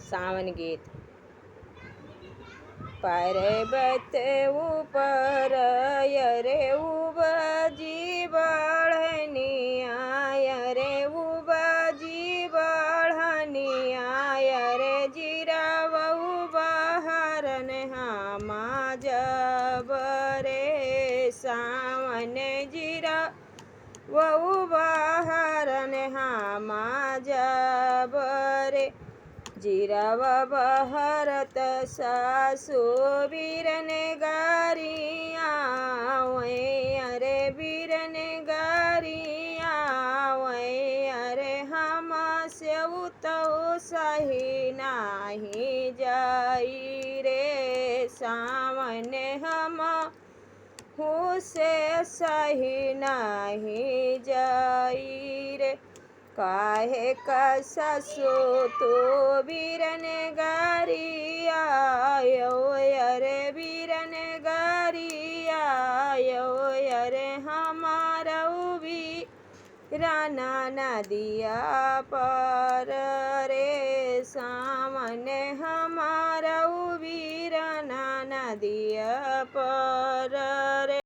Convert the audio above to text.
सावन गीत। पर्वत ऊपर रे उबजी बढ़निया रे उबजी बढ़निया रे जीरावऊ बहरन हामा जब रे सावन जीरा वऊ बहरन हामा जब रे जीराव बहरत सासु बीरन गारिया अरे बीरन गारिया अरे हम से तो सही नाही जाई रे सावन हम से सही नाही जाई रे काहे का ससु तो बीरन गारिया अरे बीरन गारिया अरे हमारा भी राना नदिया पर रे सामने हमारा भी राना नदिया